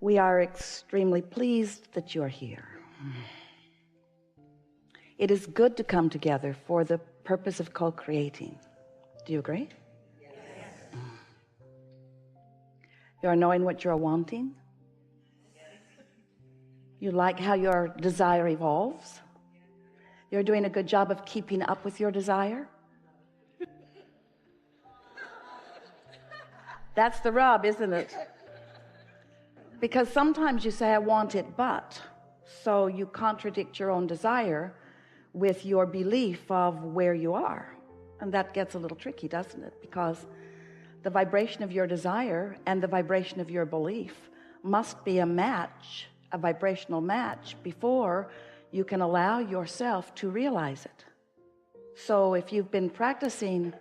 We are extremely pleased that you're here. It is good to come together for the purpose of co-creating. Do you agree? Yes. You are knowing what you're wanting. You like how your desire evolves. You're doing a good job of keeping up with your desire. That's the rub, isn't it? Because sometimes you say, I want it, but. So you contradict your own desire with your belief of where you are. And that gets a little tricky, doesn't it? Because the vibration of your desire and the vibration of your belief must be a match, a vibrational match, before you can allow yourself to realize it. So if you've been practicing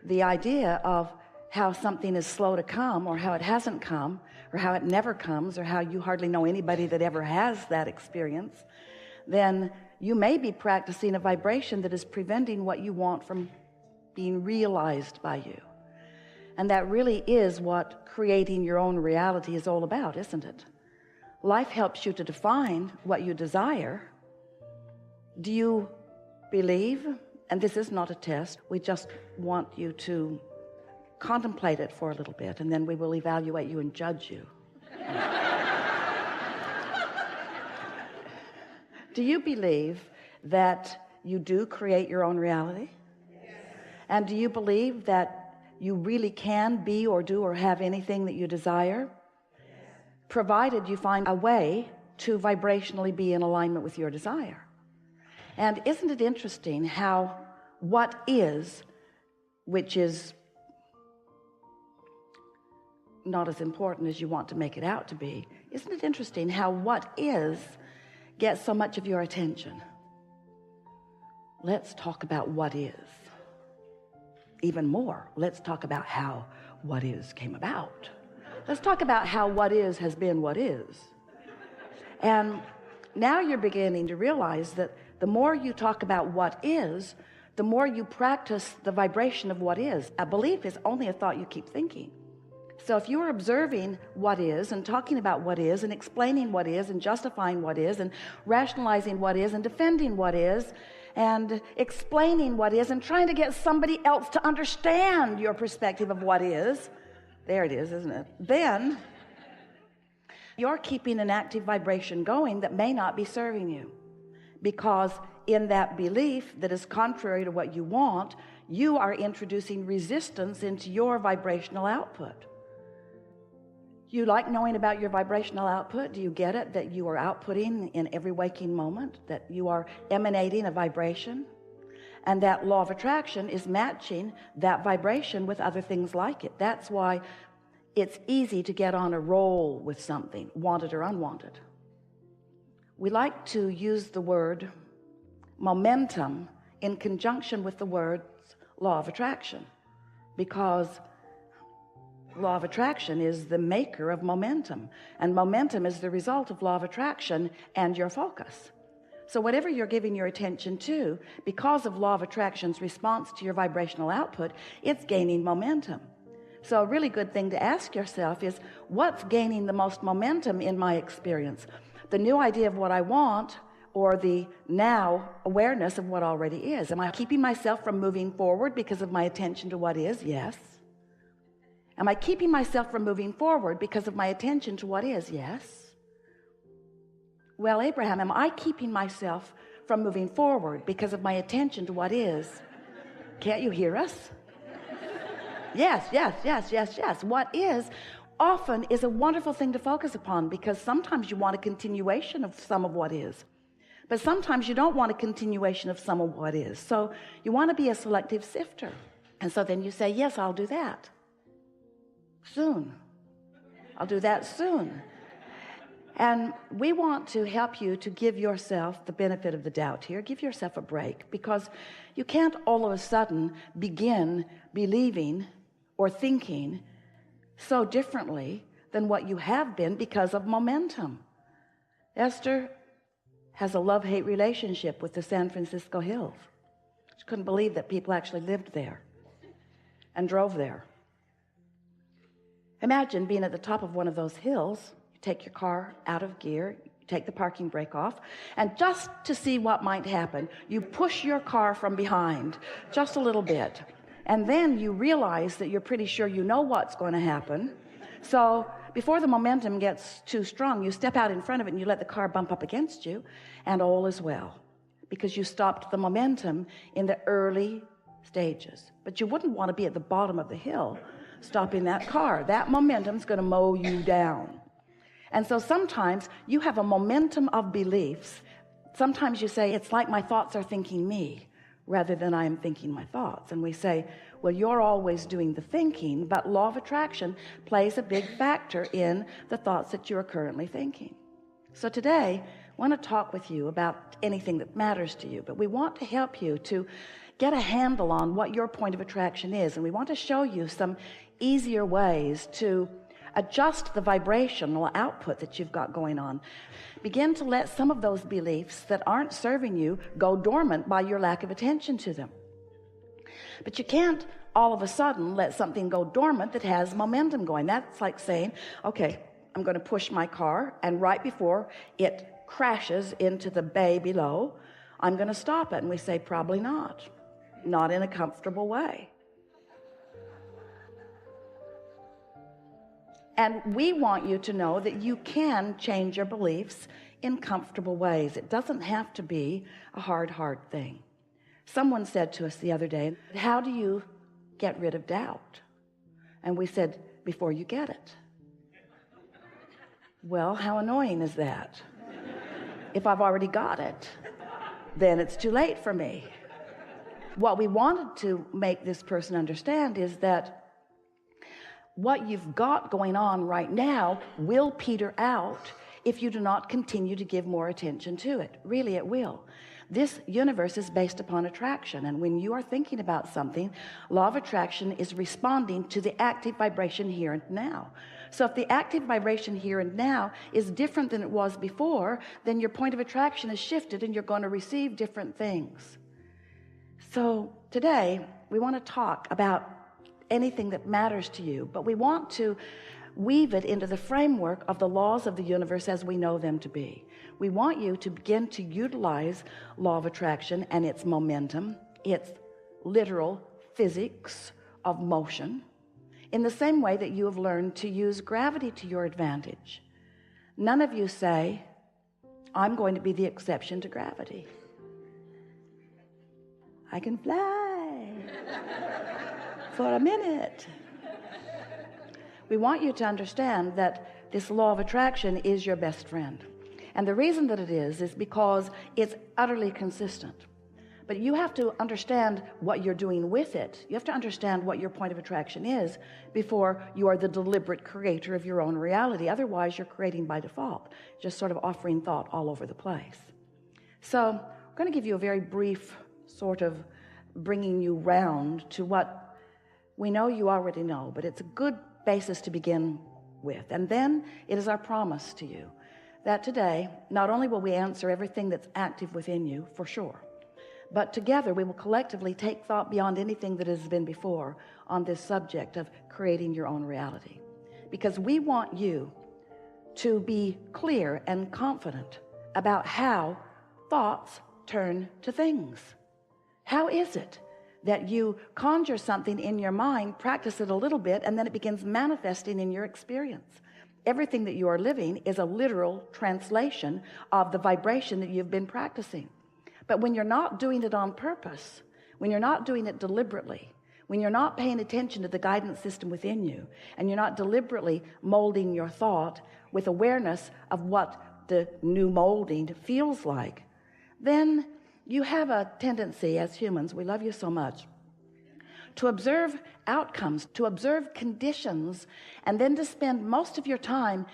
the idea of how something is slow to come, or how it hasn't come, or how it never comes, or how you hardly know anybody that ever has that experience, then you may be practicing a vibration that is preventing what you want from being realized by you. And that really is what creating your own reality is all about, isn't it? Life helps you to define what you desire. Do you believe, and this is not a test, we just want you to contemplate it for a little bit, and then we will evaluate you and judge you. Do you believe that you do create your own reality? Yes. And do you believe that you really can be or do or have anything that you desire? Yes. Provided you find a way to vibrationally be in alignment with your desire. And isn't it interesting how what is, which is not as important as you want to make it out to be, isn't it interesting how what is gets so much of your attention? Let's talk about what is. Even more, let's talk about how what is came about. Let's talk about how what is has been what is. And now you're beginning to realize that the more you talk about what is, the more you practice the vibration of what is. A belief is only a thought you keep thinking. So if you are observing what is and talking about what is and explaining what is and justifying what is and rationalizing what is and defending what is and explaining what is and trying to get somebody else to understand your perspective of what is, there it is, isn't it? Then you're keeping an active vibration going that may not be serving you, because in that belief that is contrary to what you want, you are introducing resistance into your vibrational output. You like knowing about your vibrational output? Do you get it? That you are outputting in every waking moment, that you are emanating a vibration, and that law of attraction is matching that vibration with other things like it. That's why it's easy to get on a roll with something, wanted or unwanted. We like to use the word momentum in conjunction with the words law of attraction, because law of attraction is the maker of momentum, and momentum is the result of law of attraction and your focus. So whatever you're giving your attention to, because of law of attraction's response to your vibrational output, it's gaining momentum. So a really good thing to ask yourself is, what's gaining the most momentum in my experience? The new idea of what I want, or the now awareness of what already is? Am I keeping myself from moving forward because of my attention to what is? Yes. Am I keeping myself from moving forward because of my attention to what is? Yes. Well, Abraham, am I keeping myself from moving forward because of my attention to what is? Can't you hear us? Yes, yes, yes, yes, yes. What is often is a wonderful thing to focus upon, because sometimes you want a continuation of some of what is, but sometimes you don't want a continuation of some of what is. So you want to be a selective sifter. And so then you say, yes, I'll do that soon. I'll do that soon. And we want to help you to give yourself the benefit of the doubt here. Give yourself a break, because you can't all of a sudden begin believing or thinking so differently than what you have been because of momentum. Esther has a love-hate relationship with the San Francisco hills. She couldn't believe that people actually lived there and drove there. Imagine being at the top of one of those hills. take your car out of gear, take the parking brake off, and just to see what might happen, you push your car from behind just a little bit. And then you realize that you're pretty sure you know what's going to happen. So before the momentum gets too strong, you step out in front of it and you let the car bump up against you, and all is well, because you stopped the momentum in the early stages. But you wouldn't want to be at the bottom of the hill stopping that car. That momentum's going to mow you down. And so sometimes you have a momentum of beliefs. Sometimes you say, it's like my thoughts are thinking me rather than I am thinking my thoughts. And we say, well, you're always doing the thinking, but law of attraction plays a big factor in the thoughts that you're currently thinking. So today, I want to talk with you about anything that matters to you, but we want to help you to get a handle on what your point of attraction is. And we want to show you some easier ways to adjust the vibrational output that you've got going on. Begin to let some of those beliefs that aren't serving you go dormant by your lack of attention to them. But you can't all of a sudden let something go dormant that has momentum going. That's like saying, okay, I'm going to push my car, and right before it crashes into the bay below, I'm going to stop it. And we say, probably not in a comfortable way. And we want you to know that you can change your beliefs in comfortable ways. It doesn't have to be a hard thing. Someone said to us the other day, how do you get rid of doubt? And we said, before you get it. Well, how annoying is that? If I've already got it, then it's too late for me. What we wanted to make this person understand is that what you've got going on right now will peter out if you do not continue to give more attention to it. Really, it will. This universe is based upon attraction, and when you are thinking about something, law of attraction is responding to the active vibration here and now. So if the active vibration here and now is different than it was before, then your point of attraction is shifted and you're going to receive different things. So today we want to talk about anything that matters to you, but we want to weave it into the framework of the laws of the universe as we know them to be. We want you to begin to utilize law of attraction and its momentum, its literal physics of motion, in the same way that you have learned to use gravity to your advantage. None of you say, I'm going to be the exception to gravity. I can fly for a minute. We want you to understand that this law of attraction is your best friend. And the reason that it is because it's utterly consistent. But you have to understand what you're doing with it. You have to understand what your point of attraction is before you are the deliberate creator of your own reality. Otherwise, you're creating by default, just sort of offering thought all over the place. So I'm going to give you a very brief sort of bringing you round to what we know you already know, but it's a good basis to begin with. And then it is our promise to you that today, not only will we answer everything that's active within you, for sure, but together we will collectively take thought beyond anything that has been before on this subject of creating your own reality. Because we want you to be clear and confident about how thoughts turn to things. How is it that you conjure something in your mind, practice it a little bit, and then it begins manifesting in your experience? Everything that you are living is a literal translation of the vibration that you've been practicing. But when you're not doing it on purpose, when you're not doing it deliberately, when you're not paying attention to the guidance system within you, and you're not deliberately molding your thought with awareness of what the new molding feels like, then you have a tendency as humans, we love you so much, to observe outcomes, to observe conditions, and then to spend most of your time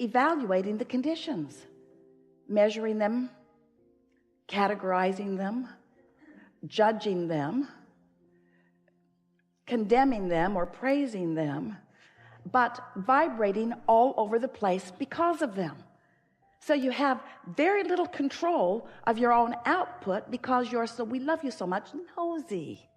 evaluating the conditions, measuring them, categorizing them, judging them, condemning them or praising them, but vibrating all over the place because of them. So you have very little control of your own output because you're so, we love you so much, nosy.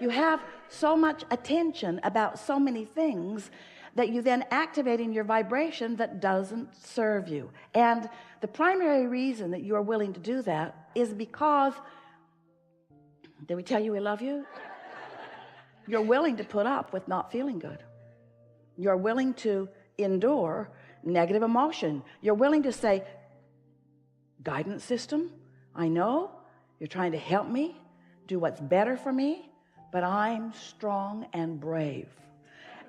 You have so much attention about so many things that you then activate in your vibration that doesn't serve you. And the primary reason that you are willing to do that is because, did we tell you we love you? You're willing to put up with not feeling good. You're willing to endure negative emotion. You're willing to say, guidance system, I know you're trying to help me do what's better for me, but I'm strong and brave.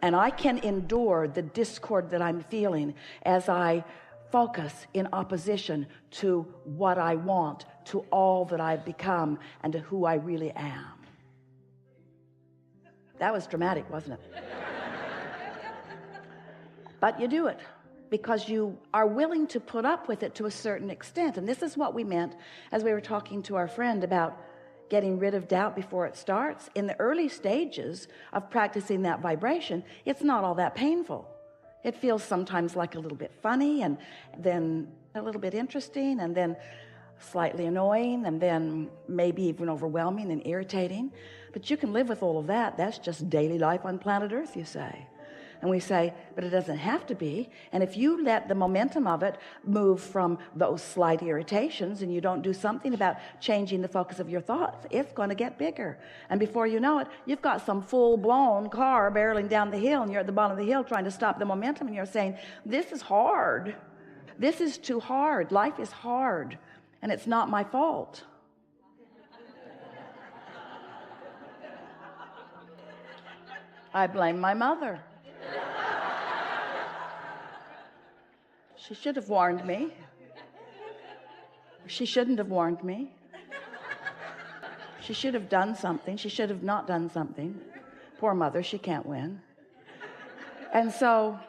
And I can endure the discord that I'm feeling as I focus in opposition to what I want, to all that I've become, and to who I really am. That was dramatic, wasn't it? But you do it because you are willing to put up with it to a certain extent. And this is what we meant as we were talking to our friend about getting rid of doubt before it starts. In the early stages of practicing that vibration, it's not all that painful. It feels sometimes like a little bit funny, and then a little bit interesting, and then slightly annoying, and then maybe even overwhelming and irritating. But you can live with all of that. That's just daily life on planet Earth, you say. And we say, but it doesn't have to be. And if you let the momentum of it move from those slight irritations and you don't do something about changing the focus of your thoughts, it's going to get bigger. And before you know it, you've got some full-blown car barreling down the hill, and you're at the bottom of the hill trying to stop the momentum, and you're saying, this is hard. This is too hard. Life is hard, and it's not my fault. I blame my mother. She should have warned me. She shouldn't have warned me. She should have done something. She should have not done something. Poor mother, she can't win. And so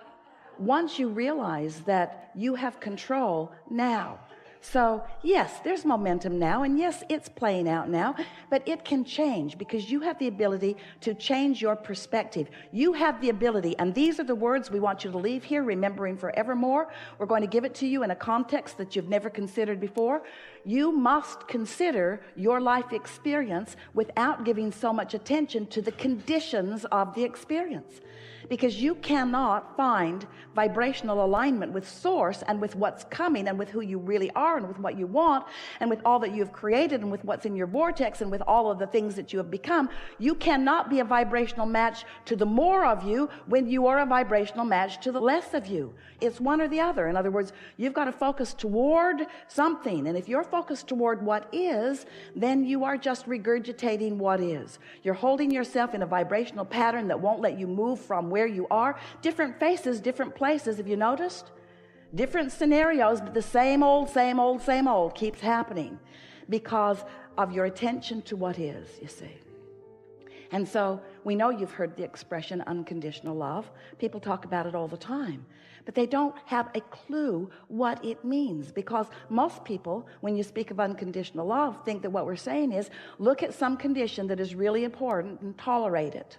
once you realize that you have control now, so yes, there's momentum now, and yes, it's playing out now, but it can change because you have the ability to change your perspective. You have the ability, and these are the words we want you to leave here remembering forevermore. We're going to give it to you in a context that you've never considered before. You must consider your life experience without giving so much attention to the conditions of the experience. Because you cannot find vibrational alignment with source and with what's coming and with who you really are and with what you want and with all that you've created and with what's in your vortex and with all of the things that you have become. You cannot be a vibrational match to the more of you when you are a vibrational match to the less of you. It's one or the other. In other words, you've got to focus toward something. And if you're focused toward what is, then you are just regurgitating what is. You're holding yourself in a vibrational pattern that won't let you move from where you are. Different faces, different places. Have you noticed? Different scenarios, but the same old keeps happening because of your attention to what is, you see. And so we know you've heard the expression unconditional love. People talk about it all the time, but they don't have a clue what it means, because most people, when you speak of unconditional love, think that what we're saying is look at some condition that is really important and tolerate it.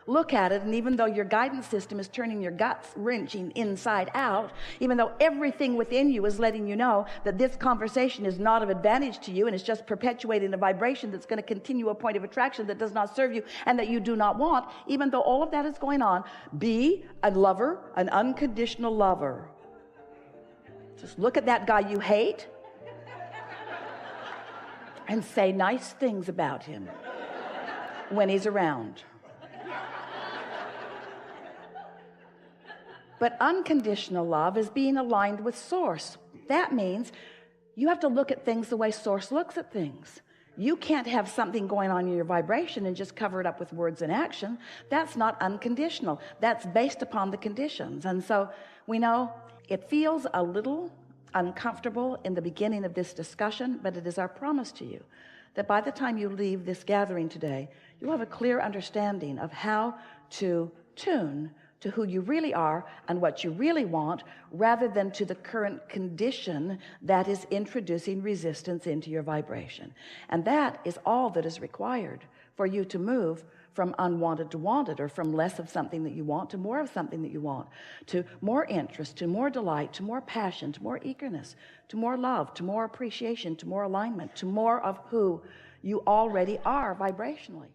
Look at it, and even though your guidance system is turning your guts wrenching inside out, even though everything within you is letting you know that this conversation is not of advantage to you and it's just perpetuating a vibration that's going to continue a point of attraction that does not serve you and that you do not want, even though all of that is going on, be a lover, an unconditional lover. Just look at that guy you hate and say nice things about him when he's around. But unconditional love is being aligned with source. That means you have to look at things the way source looks at things. You can't have something going on in your vibration and just cover it up with words and action. That's not unconditional. That's based upon the conditions. And so we know it feels a little uncomfortable in the beginning of this discussion, but it is our promise to you that by the time you leave this gathering today, you'll have a clear understanding of how to tune to who you really are and what you really want, rather than to the current condition that is introducing resistance into your vibration. And that is all that is required for you to move from unwanted to wanted, or from less of something that you want to more of something that you want, to more interest, to more delight, to more passion, to more eagerness, to more love, to more appreciation, to more alignment, to more of who you already are vibrationally.